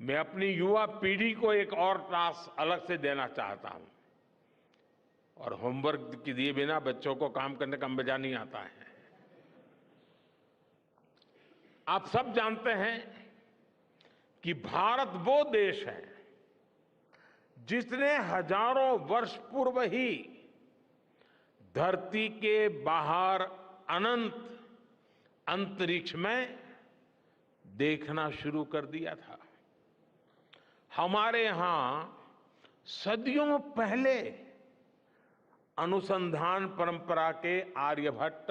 मैं अपनी युवा पीढ़ी को एक और टास्क अलग से देना चाहता हूं। और होमवर्क के दिए बिना बच्चों को काम करने का मजा नहीं आता है। आप सब जानते हैं कि भारत वो देश है जिसने हजारों वर्ष पूर्व ही धरती के बाहर अनंत अंतरिक्ष में देखना शुरू कर दिया था। हमारे यहां सदियों पहले अनुसंधान परंपरा के आर्यभट्ट,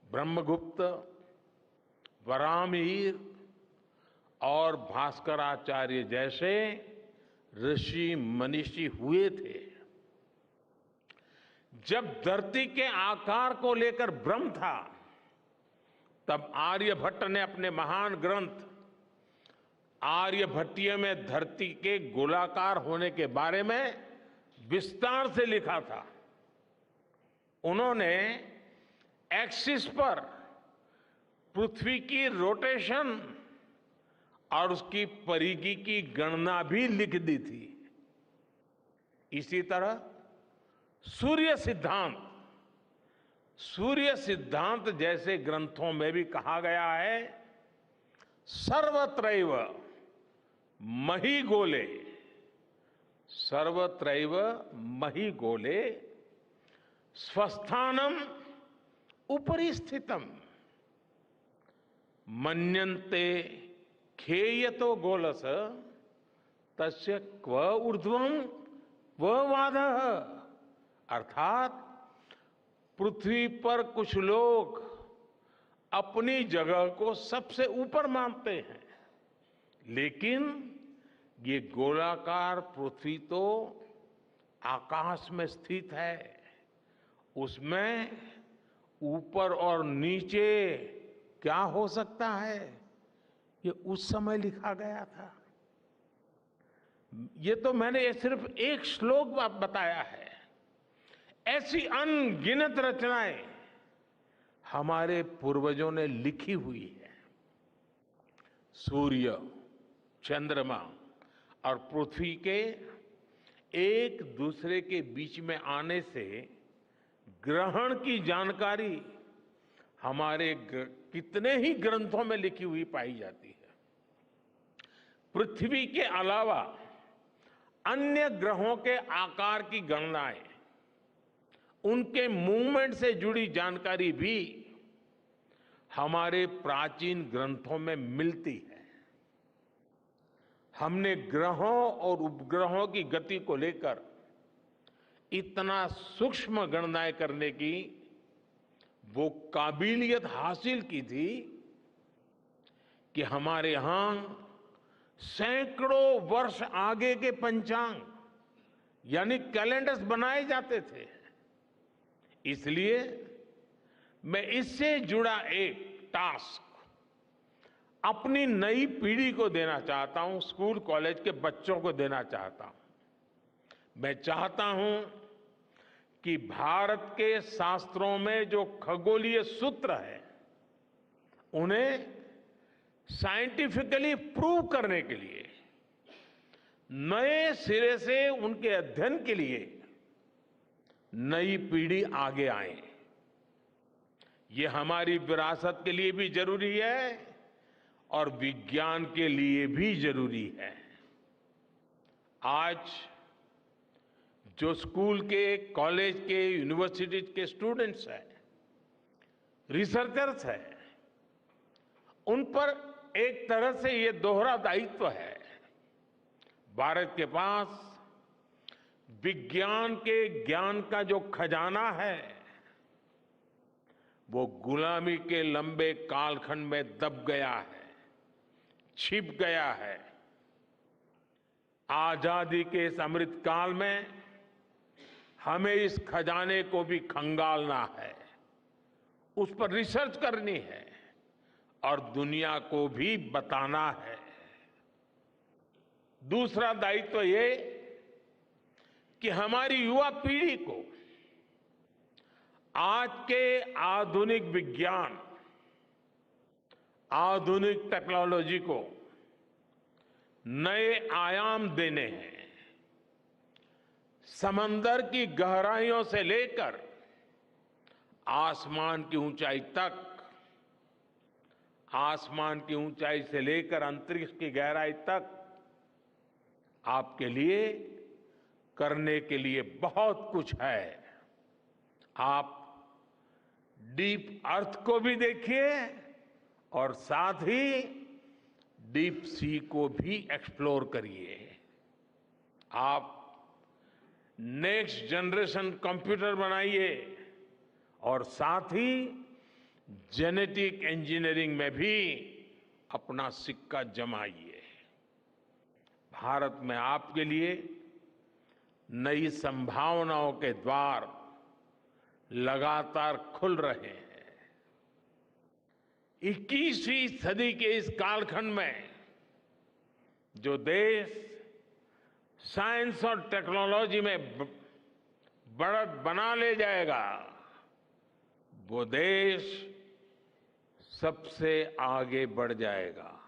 ब्रह्मगुप्त, वराहमिहिर और भास्कराचार्य जैसे ऋषि मनीषी हुए थे। जब धरती के आकार को लेकर भ्रम था, तब आर्यभट्ट ने अपने महान ग्रंथ आर्यभट्टीय में धरती के गोलाकार होने के बारे में विस्तार से लिखा था। उन्होंने एक्सिस पर पृथ्वी की रोटेशन और उसकी परिधि की गणना भी लिख दी थी। इसी तरह सूर्य सिद्धांत जैसे ग्रंथों में भी कहा गया है, सर्वत्रैव महिगोले, सर्वत्रैव महिगोले स्वस्थानम उपरि स्थितम मन्यन्ते खेयतो गोलस तस्य क्व ऊर्ध्वं क्व वादः। अर्थात पृथ्वी पर कुछ लोग अपनी जगह को सबसे ऊपर मानते हैं, लेकिन ये गोलाकार पृथ्वी तो आकाश में स्थित है। उसमें ऊपर और नीचे क्या हो सकता है, ये उस समय लिखा गया था। ये तो मैंने सिर्फ एक श्लोक बताया है। ऐसी अनगिनत रचनाएं हमारे पूर्वजों ने लिखी हुई है। सूर्य, चंद्रमा और पृथ्वी के एक दूसरे के बीच में आने से ग्रहण की जानकारी हमारे कितने ही ग्रंथों में लिखी हुई पाई जाती है। पृथ्वी के अलावा अन्य ग्रहों के आकार की गणनाएं, उनके मूवमेंट से जुड़ी जानकारी भी हमारे प्राचीन ग्रंथों में मिलती है। हमने ग्रहों और उपग्रहों की गति को लेकर इतना सूक्ष्म गणनाएं करने की वो काबिलियत हासिल की थी कि हमारे यहां सैकड़ों वर्ष आगे के पंचांग यानी कैलेंडर्स बनाए जाते थे। इसलिए मैं इससे जुड़ा एक टास्क अपनी नई पीढ़ी को देना चाहता हूं, स्कूल कॉलेज के बच्चों को देना चाहता हूं। मैं चाहता हूं कि भारत के शास्त्रों में जो खगोलीय सूत्र है, उन्हें साइंटिफिकली प्रूव करने के लिए नए सिरे से उनके अध्ययन के लिए नई पीढ़ी आगे आए। ये हमारी विरासत के लिए भी जरूरी है और विज्ञान के लिए भी जरूरी है। आज जो स्कूल के, कॉलेज के, यूनिवर्सिटी के स्टूडेंट्स हैं, रिसर्चर्स हैं, उन पर एक तरह से ये दोहरा दायित्व है। भारत के पास विज्ञान के ज्ञान का जो खजाना है, वो गुलामी के लंबे कालखंड में दब गया है, छिप गया है। आजादी के इस अमृत काल में हमें इस खजाने को भी खंगालना है, उस पर रिसर्च करनी है और दुनिया को भी बताना है। दूसरा दायित्व ये कि हमारी युवा पीढ़ी को आज के आधुनिक विज्ञान, आधुनिक टेक्नोलॉजी को नए आयाम देने हैं। समंदर की गहराइयों से लेकर आसमान की ऊंचाई तक, आसमान की ऊंचाई से लेकर अंतरिक्ष की गहराई तक आपके लिए करने के लिए बहुत कुछ है। आप डीप अर्थ को भी देखिए और साथ ही डीप सी को भी एक्सप्लोर करिए। आप नेक्स्ट जनरेशन कंप्यूटर बनाइए और साथ ही जेनेटिक इंजीनियरिंग में भी अपना सिक्का जमाइए। भारत में आपके लिए नई संभावनाओं के द्वार लगातार खुल रहे हैं। 21वीं सदी के इस कालखंड में जो देश साइंस और टेक्नोलॉजी में बढ़त बना ले जाएगा, वो देश सबसे आगे बढ़ जाएगा।